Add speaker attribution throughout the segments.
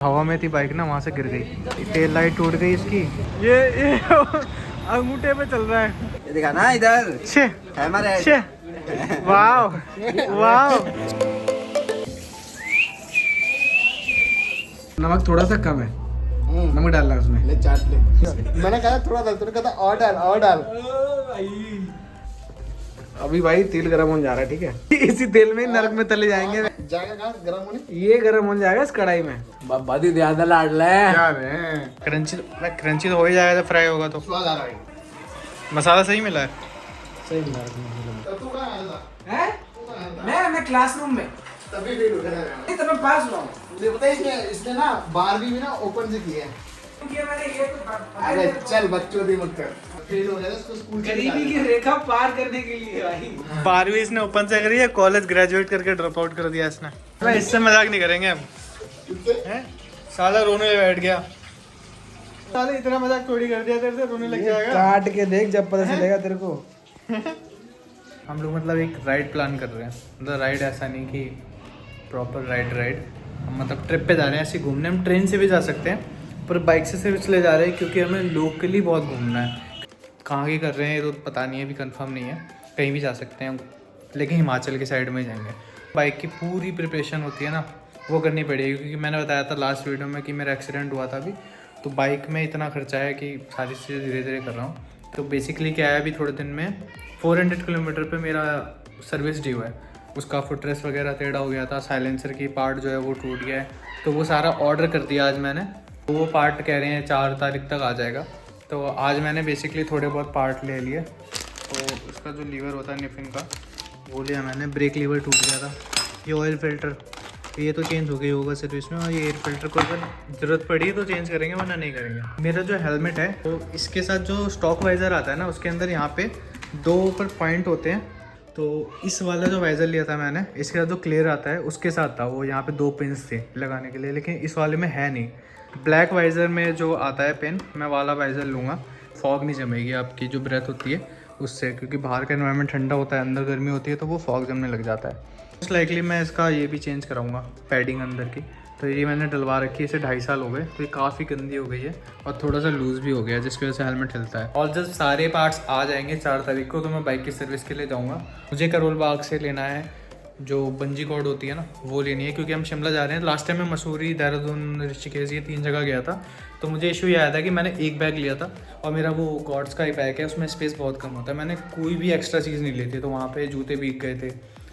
Speaker 1: हवा में थी बाइक ना, वहाँ से गिर गई, टेल लाइट टूट गई इसकी। ये अंगूठे पे चल रहा है,
Speaker 2: ये दिखा ना इधर।
Speaker 1: छे
Speaker 2: हमारे
Speaker 1: छे, वाव वाव। नमक थोड़ा सा कम है, नमक डालना उसमें।
Speaker 2: ले चाट ले। मैंने कहा थोड़ा डाल, तूने कहा और डाल और डाल।
Speaker 1: अभी भाई तेल गर्म होने जा रहा है, ठीक है। इसी तेल में नरक में तले जाएंगे।
Speaker 2: जाएगा कहाँ गर्म होने?
Speaker 1: ये गर्म हो जाएगा इस कढ़ाई में।
Speaker 2: बदी ज्यादा लाड ले।
Speaker 1: क्रंची क्रंची तो हो ही जाएगा जब फ्राई होगा तो।
Speaker 2: स्वाद आ रहा है।
Speaker 1: मसाला सही मिला है।
Speaker 2: सही मिला है। तू कहाँ आया था?
Speaker 3: हैं? मैं क्लासरूम में
Speaker 2: तभी फेल हो गया।
Speaker 3: तो मैं पास हुआ हूँ।
Speaker 2: मुझे पता है इसने ना 12वीं में ना ओपन से किया है।
Speaker 3: क्योंकि मैंने ये तो
Speaker 2: अरे चल बच्चों दी मत कर। फेल हो गया इसको स्कूल से
Speaker 3: गरीबी की रेखा पार करने के लिए भाई।
Speaker 1: 12वीं इसने ओपन से करी है, कॉलेज ग्रेजुएट करके ड्रॉप आउट कर दिया इसने। मैं इससे मजाक नहीं करेंगे हम। हैं? साला रोने बैठ गया। साले इतना मजाक थोड़ी कर दिया तेरे से, रोने लग जाएगा।
Speaker 2: काट के देख जब पता चलेगा तेरे को।
Speaker 1: हम लोग मतलब एक राइड प्लान कर रहे हैं। मतलब राइड ऐसा नहीं कि प्रॉपर राइड, हम मतलब ट्रिप पे जा रहे हैं ऐसे घूमने। हम ट्रेन से भी जा सकते हैं पर बाइक से सिर्फ इसलिए जा रहे हैं क्योंकि हमें लोकली बहुत घूमना है। कहाँ की कर रहे हैं ये तो पता नहीं है, अभी कंफर्म नहीं है। कहीं भी जा सकते हैं लेकिन हिमाचल के साइड में जाएंगे। बाइक की पूरी प्रिपरेशन होती है ना, वो करनी पड़ेगी क्योंकि मैंने बताया था लास्ट वीडियो में कि मेरा एक्सीडेंट हुआ था अभी। तो बाइक में इतना खर्चा है कि सारी चीज़ें धीरे धीरे कर रहा हूँ। तो बेसिकली क्या है, अभी थोड़े दिन में 400 किलोमीटर पे मेरा सर्विस ड्यू है। उसका फुटरेस्ट वगैरह टेढ़ा हो गया था, साइलेंसर की पार्ट जो है वो टूट गया है। तो वो सारा ऑर्डर कर दिया आज मैंने। तो वो पार्ट कह रहे हैं 4 तारीख तक आ जाएगा। तो आज मैंने बेसिकली थोड़े बहुत पार्ट ले लिए। तो उसका जो लीवर होता है निफिन का, वो लिया मैंने। ब्रेक लीवर टूट गया था। ये ऑयल फिल्टर ये तो चेंज हो गई होगा सर्विस में, और ये एयर फिल्टर को अगर ज़रूरत पड़ी तो चेंज करेंगे वरना नहीं करेंगे। मेरा जो हेलमेट है तो इसके साथ जो स्टॉक वाइज़र आता है ना, उसके अंदर यहाँ पे 2 ऊपर पॉइंट होते हैं। तो इस वाला जो वाइज़र लिया था मैंने, इसके साथ जो क्लियर आता है उसके साथ था वो, यहाँ पे 2 पिन्स थे लगाने के लिए, लेकिन इस वाले में है नहीं। ब्लैक वाइज़र में जो आता है पिन, मैं वाला वाइज़र लूँगा। फॉग नहीं जमेगी आपकी जो ब्रेथ होती है उससे, क्योंकि बाहर का एनवायरनमेंट ठंडा होता है, अंदर गर्मी होती है तो वो फॉग जमने लग जाता है। मोस्ट लाइकली मैं इसका ये भी चेंज कराऊंगा, पैडिंग अंदर की। तो ये मैंने डलवा रखी है, इसे 2.5 साल हो गए, तो ये काफ़ी गंदी हो गई है और थोड़ा सा लूज़ भी हो गया है, जिसकी वजह से हेलमेट हिलता है। और जब सारे पार्ट्स आ जाएंगे 4 तारीख को तो मैं बाइक की सर्विस के लिए जाऊँगा। मुझे करोल बाग से लेना है जो बंजी कॉर्ड होती है ना, वो लेनी है, क्योंकि हम शिमला जा रहे हैं। लास्ट टाइम मैं मसूरी, देहरादून, ऋषिकेश ये 3 जगह गया था। तो मुझे इशू ये आया था कि मैंने एक बैग लिया था और मेरा वो कॉर्ड्स का ही बैग है, उसमें स्पेस बहुत कम होता है। मैंने कोई भी एक्स्ट्रा चीज़ नहीं ली थी, तो वहाँ पे जूते भीग गए थे,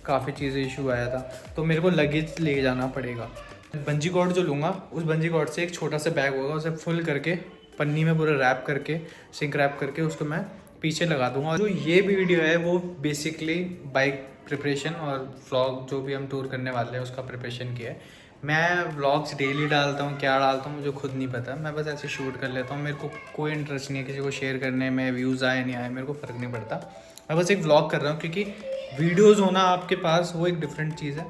Speaker 1: काफ़ी चीज़ें इशू आया था। तो मेरे को लगेज ले जाना पड़ेगा। बंजी कॉर्ड जो लूँगा, उस बंजी कॉर्ड से एक छोटा सा बैग होगा, उसे फुल करके पन्नी में पूरा रैप करके, सिंक रैप करके उसको मैं पीछे लगा दूँगा। और जो ये वीडियो है वो बेसिकली बाइक प्रिपरेशन और व्लॉग जो भी हम टूर करने वाले हैं उसका प्रिपरेशन किया है। मैं व्लॉग्स डेली डालता हूँ, क्या डालता हूँ मुझे खुद नहीं पता। मैं बस ऐसे शूट कर लेता हूँ, मेरे को कोई इंटरेस्ट नहीं है किसी को शेयर करने में, व्यूज़ आए नहीं आए मेरे को फ़र्क नहीं पड़ता। मैं बस एक व्लॉग कर रहा हूँ, क्योंकि वीडियोज़ होना आपके पास वो एक डिफरेंट चीज़ है,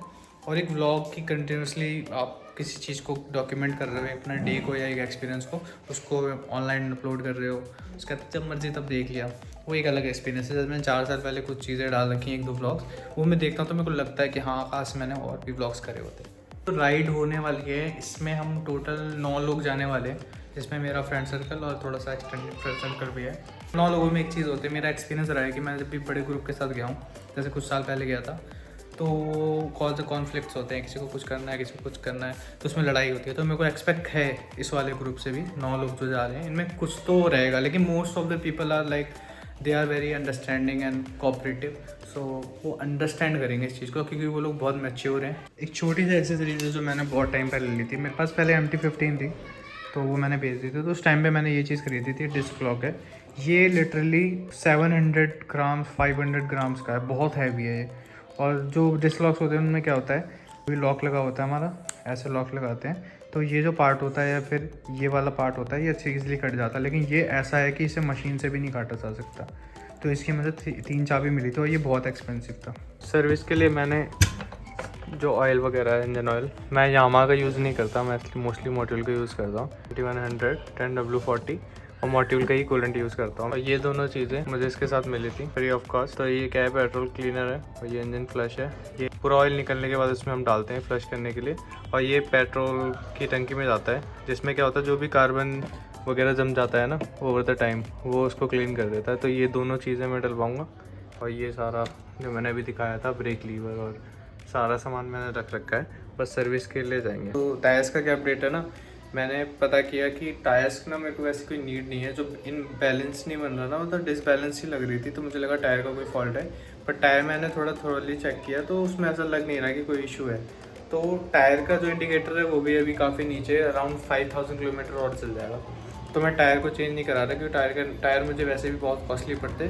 Speaker 1: और एक व्लॉग की कंटिन्यूसली आप किसी चीज़ को डॉक्यूमेंट कर रहे हो, अपना डे को या एक एक्सपीरियंस को, उसको ऑनलाइन अपलोड कर रहे हो, उसका जब मर्जी तब देख लिया, वो एक अलग एक्सपीरियंस है। जब मैंने 4 साल पहले कुछ चीज़ें डाल रखी हैं, 1-2 व्लॉग्स, वो मैं देखता हूँ तो मेरे को लगता है कि हाँ काश मैंने और भी व्लॉग्स करे होते। तो राइड होने वाली है, इसमें हम टोटल 9 लोग जाने वाले हैं, जिसमें मेरा फ्रेंड सर्कल और थोड़ा सा एक्सटेंडेड फ्रेंड सर्कल भी है। 9 लोगों में एक चीज़ होती है, मेरा एक्सपीरियंस रहा है कि मैं जब भी बड़े ग्रुप के साथ गया हूँ, जैसे कुछ साल पहले गया था, तो कौन से कॉन्फ्लिक्ट्स होते हैं, किसी को कुछ करना है, किसी को कुछ करना है, तो उसमें लड़ाई होती है। तो मेरे को एक्सपेक्ट है इस वाले ग्रुप से भी, 9 लोग जो जा रहे हैं इनमें कुछ तो रहेगा, लेकिन most of the people are like they are very understanding and cooperative. So वो अंडरस्टैंड करेंगे इस चीज़ को, क्योंकि वो लोग बहुत मैच्योर हैं। एक छोटी सी एक्सेसरीज है जो मैंने बहुत टाइम पहले ली थी, मेरे पास पहले MT-15 थी, तो वो मैंने बेच दी थी। तो उस टाइम पे मैंने ये चीज़ खरीदी थी, डिस्क लॉक है। ये लिटरली 700 ग्राम्स 500 ग्राम्स का है, बहुत हैवी है ये। और जो डिस्क लॉक्स होते हैं उनमें क्या होता है, कोई लॉक लगा होता है हमारा, ऐसे लॉक लगाते हैं, तो ये जो पार्ट होता है या फिर ये वाला पार्ट होता है ये अच्छी ईजिली कट जाता है। लेकिन ये ऐसा है कि इसे मशीन से भी नहीं काटा जा सकता। तो इसकी मुझे 3 चाबी मिली थी और ये बहुत एक्सपेंसिव था। सर्विस के लिए मैंने जो ऑयल वगैरह है, इंजन ऑयल, मैं यामा का यूज़ नहीं करता, मैं मोस्टली मोटिवल का यूज़ करता हूँ। 2100 10W40 और मोटिवल का ही कूलेंट यूज़ करता हूँ। ये दोनों चीज़ें मुझे इसके साथ मिली थी फ्री ऑफ कॉस्ट। तो ये क्या है, पेट्रोल क्लीनर है और ये इंजन फ्लश है। ये पूरा ऑयल निकलने के बाद उसमें हम डालते हैं फ्लश करने के लिए। और ये पेट्रोल की टंकी में जाता है, जिसमें क्या होता है जो भी कार्बन वगैरह जम जाता है ना ओवर द टाइम, वो उसको क्लीन कर देता है। तो ये दोनों चीज़ें मैं डलवाऊँगा। और ये सारा जो मैंने अभी दिखाया था, ब्रेक लीवर और सारा सामान मैंने रख रखा है, बस सर्विस के लिए जाएंगे। तो टायर्स का क्या अपडेट है ना, मैंने पता किया कि टायर्स ना मेरे को ऐसी कोई नीड नहीं है। जो इन बैलेंस नहीं बन रहा ना, मतलब डिसबैलेंस ही लग रही थी, तो मुझे लगा टायर का कोई फॉल्ट है। पर टायर मैंने थोड़ा थोरली चेक किया तो उसमें ऐसा लग नहीं रहा कि कोई इशू है। तो टायर का जो इंडिकेटर है वो भी अभी काफ़ी नीचे, अराउंड 5000 किलोमीटर और चल जाएगा। तो मैं टायर को चेंज नहीं करा रहा, क्योंकि टायर मुझे वैसे भी बहुत कॉस्टली पड़ते,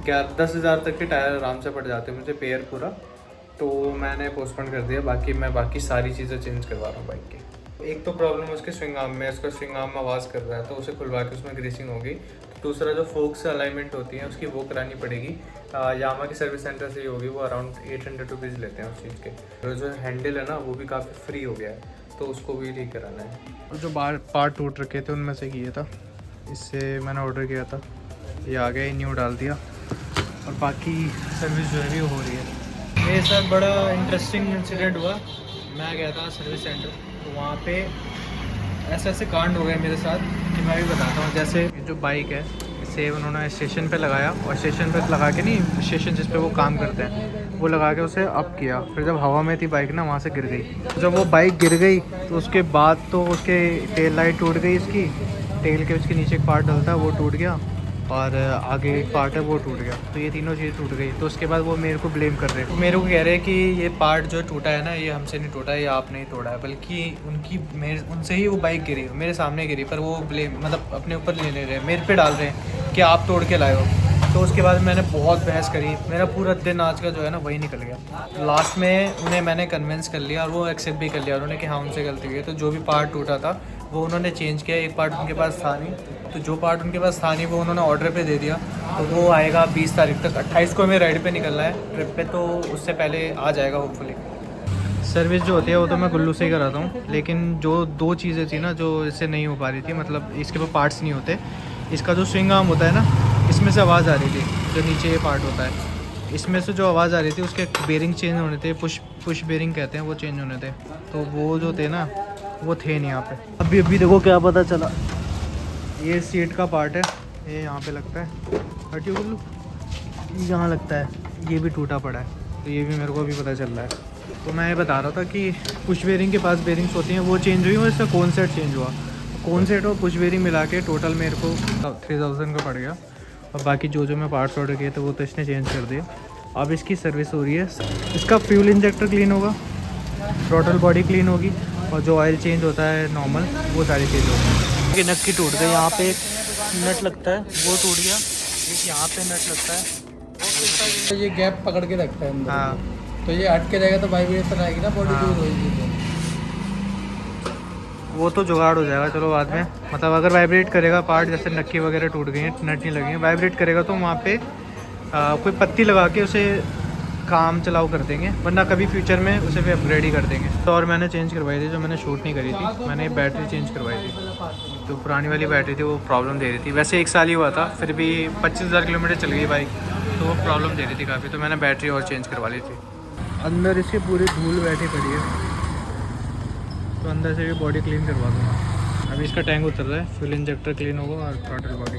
Speaker 1: 10,000 तक के टायर आराम से पड़ जाते मुझे पेयर पूरा। तो मैंने पोस्टपोन कर दिया। बाकी सारी चीज़ें चेंज करवा रहा हूँ बाइक की। एक तो प्रॉब्लम उसके स्विंग आर्म में, उसका स्विंग आर्म आवाज़ कर रहा है, तो उसे खुलवा के उसमें ग्रीसिंग होगी। तो दूसरा जो फोक से अलाइनमेंट होती है उसकी वो करानी पड़ेगी। यामा की सर्विस सेंटर से ही होगी, वो अराउंड 800 रुपीज़ लेते हैं उस चीज़ के। और जो हैंडल है ना वो भी काफ़ी फ्री हो गया है, तो उसको भी ठीक कराना है। और जो पार्ट टूट रखे थे उनमें से किया था, इससे मैंने ऑर्डर किया था, ये आ गया, न्यू डाल दिया। और बाकी सर्विस जो है वो हो रही है। मेरे साथ बड़ा इंटरेस्टिंग इंसिडेंट हुआ। मैं गया था सर्विस सेंटर, तो वहाँ पे ऐसे कांड हो गए मेरे साथ कि मैं भी बताता हूँ। जैसे जो बाइक है इसे उन्होंने स्टेशन पे लगाया, और स्टेशन पे लगा के नहीं, स्टेशन जिस पे वो काम करते हैं वो लगा के उसे अप किया। फिर जब हवा में थी बाइक ना, वहाँ से गिर गई। जब वो बाइक गिर गई तो उसके बाद तो उसके टेल लाइट टूट गई, इसकी टेल के उसके नीचे एक पार्ट डलता है वो टूट गया, और आगे एक पार्ट है वो टूट गया। तो ये तीनों चीज़ टूट गई। तो उसके बाद वो मेरे को ब्लेम कर रहे हैं, मेरे को कह रहे हैं कि ये पार्ट जो टूटा है ना, ये हमसे नहीं टूटा है, ये आपने ही तोड़ा है, बल्कि उनसे ही वो बाइक गिरी, मेरे सामने गिरी। पर वो ब्लेम मतलब अपने ऊपर ले ले रहे हैं, मेरे पे डाल रहे हैं कि आप तोड़ के लाए हो। तो उसके बाद मैंने बहुत बहस करी, मेरा पूरा दिन आज का जो है ना वही निकल गया। लास्ट में उन्हें मैंने कन्विंस कर लिया, और वो एक्सेप्ट भी कर लिया उन्होंने कि हाँ उनसे गलती हुई है। तो जो भी पार्ट टूटा था वो उन्होंने चेंज किया। एक पार्ट उनके पास था नहीं, तो जो पार्ट उनके पास था नहीं वो उन्होंने ऑर्डर पे दे दिया। तो वो आएगा 20 तारीख तक। 28 को हमें राइड पे निकलना है ट्रिप पे, तो उससे पहले आ जाएगा होपफुली। सर्विस जो होती है वो तो मैं गुल्लू से ही कराता हूँ, लेकिन जो दो चीज़ें थी ना जो इससे नहीं हो पा रही थी, मतलब इसके पास पार्ट्स नहीं होते। इसका जो स्विंग आर्म होता है ना, इसमें से आवाज़ आ रही थी, जो नीचे ये पार्ट होता है इसमें से जो आवाज़ आ रही थी, उसके बेरिंग चेंज होने थे, पुश बेरिंग कहते हैं, वो चेंज होने थे। तो वो जो थे ना वो थे नहीं यहाँ पे। अभी देखो क्या पता चला, ये सीट का पार्ट है, ये यहाँ पे लगता है, हटियो गुल्लू, यहाँ लगता है, ये भी टूटा पड़ा है। तो ये भी मेरे को अभी पता चल रहा है। तो मैं ये बता रहा था कि पुश बेरिंग के पास बेरिंग्स होती हैं, वो चेंज हुई और इसका कौन सेट चेंज हुआ। कौन सेट और पुश बेरिंग मिला के टोटल मेरे को 3000 का पड़ गया। और बाकी जो मैं पार्ट्स ऑर्डर किए थे वो तो इसने चेंज कर दिया। अब इसकी सर्विस हो रही है। इसका फ्यूल इंजेक्टर क्लीन होगा, थ्रॉटल बॉडी क्लीन होगी, और जो ऑयल चेंज होता है नॉर्मल वो सारी चीज़ होती है। ये नट की टूट गई, यहाँ पे एक नट लगता है वो टूट गया, एक यहाँ पे नट लगता है,
Speaker 2: तो ये गैप पकड़ के रखता है अंदर।
Speaker 1: हाँ।
Speaker 2: तो ये हट के जाएगा तो वाइब्रेशन आएगी ना, बॉडी
Speaker 1: हाँ।
Speaker 2: लूज होगी।
Speaker 1: वो तो जुगाड़ हो जाएगा चलो बाद में। मतलब अगर वाइब्रेट करेगा पार्ट, जैसे नक्की वगैरह टूट गई हैं, नट नहीं लगी हैं, वाइब्रेट करेगा तो वहाँ पे कोई पत्ती लगा के उसे काम चलाओ कर देंगे, वरना कभी फ्यूचर में उसे भी अपग्रेड ही कर देंगे। तो और मैंने चेंज करवाई थी, जो मैंने शूट नहीं करी थी, मैंने बैटरी चेंज करवाई थी। तो पुरानी वाली बैटरी थी वो प्रॉब्लम दे रही थी। वैसे 1 साल ही हुआ था, फिर भी 25,000 किलोमीटर चल गई बाइक, तो वो प्रॉब्लम दे रही थी काफ़ी। तो मैंने बैटरी और चेंज करवा ली थी। अंदर इसकी पूरी धूल बैठी पड़ी है, तो अंदर से भी बॉडी क्लीन करवा दूँगा। अभी इसका टैंक उतर रहा है, फ्यूल इंजेक्टर क्लीन होगा और थ्रॉटल बॉडी।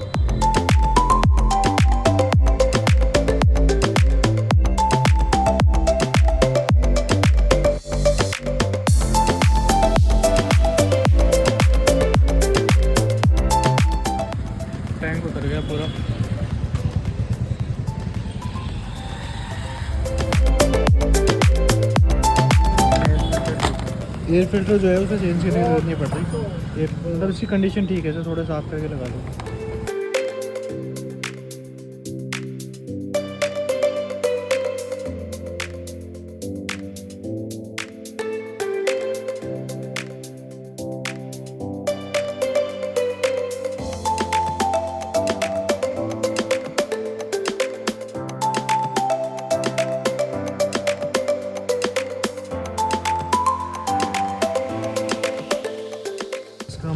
Speaker 1: टैंक उतर गया पूरा। एयर फिल्टर जो है उसे चेंज करने की जरूरत नहीं पड़ रही, ये मतलब इसकी कंडीशन ठीक है, तो थोड़ा साफ करके लगा दो।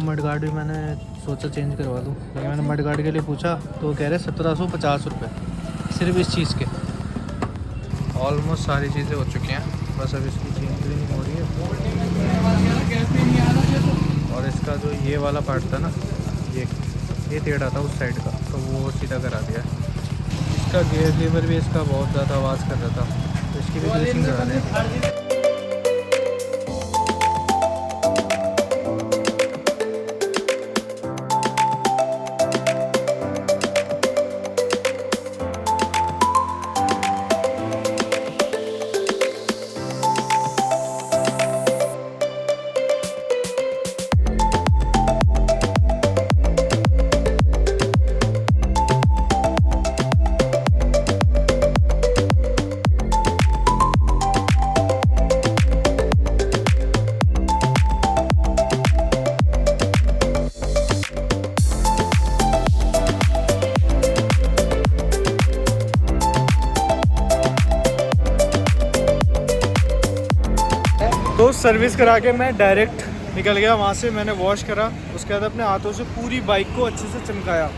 Speaker 1: मडगार्ड भी मैंने सोचा चेंज करवा दूँ, लेकिन मैंने मडगार्ड के लिए पूछा तो कह रहे 1750 रुपये सिर्फ इस चीज़ के। ऑलमोस्ट सारी चीज़ें हो चुकी हैं। बस अब इसकी चेन क्लीनिंग हो रही है। और इसका जो ये वाला पार्ट था ना, ये टेढ़ा था उस साइड का, तो वो सीधा करा दिया। इसका गियर लीवर भी इसका बहुत ज़्यादा आवाज़ कर रहा था, तो इसकी भी ग्रीसिंग करा दें। तो सर्विस करा के मैं डायरेक्ट निकल गया वहाँ से। मैंने वॉश करा, उसके बाद अपने हाथों से पूरी बाइक को अच्छे से चमकाया।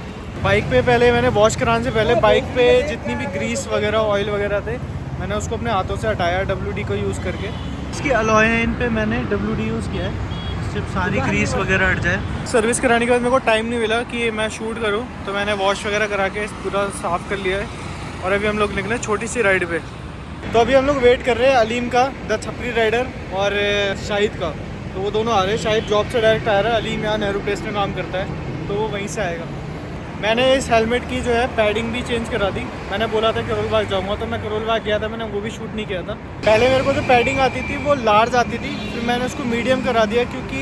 Speaker 1: बाइक पे पहले मैंने वॉश कराने से पहले बाइक पे जितनी भी ग्रीस वगैरह ऑयल वगैरह थे मैंने उसको अपने हाथों से हटाया WD को यूज़ करके। इसकी अलॉय इन पे मैंने WD यूज़ किया है, इससे सारी ग्रीस वगैरह हट जाए। सर्विस कराने के बाद मेरे को टाइम नहीं मिला कि मैं शूट करूँ, तो मैंने वॉश वगैरह करा के पूरा साफ़ कर लिया है। और अभी हम लोग निकले छोटी सी राइड पे। तो अभी हम लोग वेट कर रहे हैं अलीम का, द छपरी राइडर, और शाहिद का। तो वो दोनों आ रहे हैं। शाहिद जॉब से डायरेक्ट आ रहा है, अलीम यहाँ नेहरू प्लेस में काम करता है, तो वो वहीं से आएगा। मैंने इस हेलमेट की जो है पैडिंग भी चेंज करा दी। मैंने बोला था करोल बाग जाऊँगा, तो मैं करोल बाग गया था, मैंने वो भी शूट नहीं किया था। पहले मेरे को जो पैडिंग आती थी वो लार्ज आती थी, फिर मैंने उसको मीडियम करा दिया, क्योंकि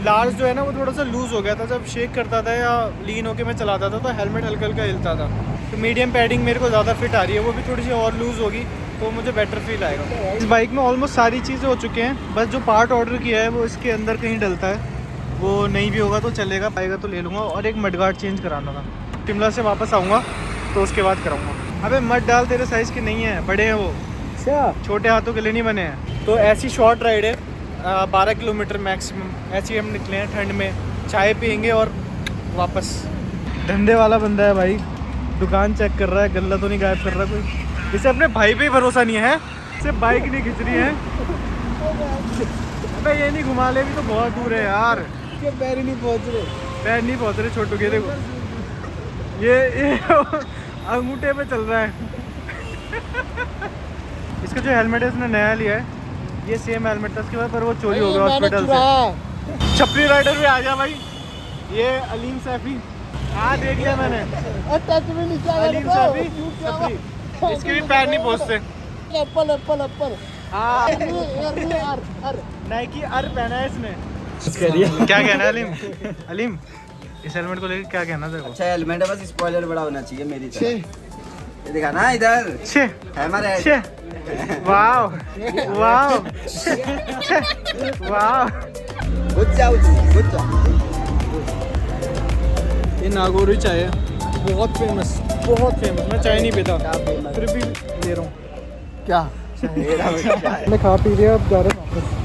Speaker 1: लार्ज जो है ना वो थोड़ा सा लूज़ हो गया था। जब शेक करता था या लीन होकर मैं चलाता था तो हेलमेट हल्का हल्का हिलता था। तो मीडियम पैडिंग मेरे को ज़्यादा फिट आ रही है, वो भी थोड़ी सी और लूज़ होगी तो मुझे बेटर फील आएगा। इस बाइक में ऑलमोस्ट सारी चीज़ें हो चुके हैं, बस जो पार्ट ऑर्डर किया है वो इसके अंदर कहीं डलता है, वो नहीं भी होगा तो चलेगा, पाएगा तो ले लूँगा। और एक मडगार्ड चेंज कराना था, शिमला से वापस आऊँगा तो उसके बाद कराऊँगा। अबे मत डाल, तेरे साइज़ के नहीं है, बड़े हैं वो, छोटे हाथों के लिए नहीं बने हैं। तो ऐसी शॉर्ट राइड है, 12 किलोमीटर मैक्सिमम। ऐसे हम निकले हैं ठंड में, चाय पियेंगे और वापस। धंधे वाला बंदा है भाई, दुकान चेक कर रहा है, गल्ला तो नहीं गायब कर रहा कोई। इसे अपने भाई पे ही भरोसा नहीं है, इसे बाइक नहीं खींच रही है। अबे ये नहीं घुमा ले, भी तो बहुत दूर है यार,
Speaker 2: पैर ही नहीं पहुंच रहे,
Speaker 1: पैर नहीं पहुंच रहे छोटू के। देखो ये अंगूठे पे चल रहा है। इसका जो हेलमेट है इसने नया लिया है, ये सेम हेलमेट था इसके बाद, पर वो चोरी हो गया हॉस्पिटल से। छपरी राइडर भी आ गया भाई, ये अलीम सैफी। हाँ देख लिया मैंने, अलीम सैफी छपरी। इसके भी पैर नहीं पहुंचते।
Speaker 2: एप्पल एप्पल एप्पल
Speaker 1: हाँ नाइकी अर पहना है इसने। क्या कहना है अलीम? अलीम इस हेलमेट को लेकर क्या कहना तेरे को?
Speaker 4: अच्छा हेलमेट है, बस स्पॉइलर बड़ा होना चाहिए मेरी तरह। ये दिखा ना इधर है हमारे।
Speaker 1: Wow wow wow. ये नागौरी चाय है, बहुत फेमस, बहुत फेमस। मैं चाय नहीं पीता, फिर भी ले रहा हूँ। क्या मैं खा पी लिया, अब जा रहे हैं वापस।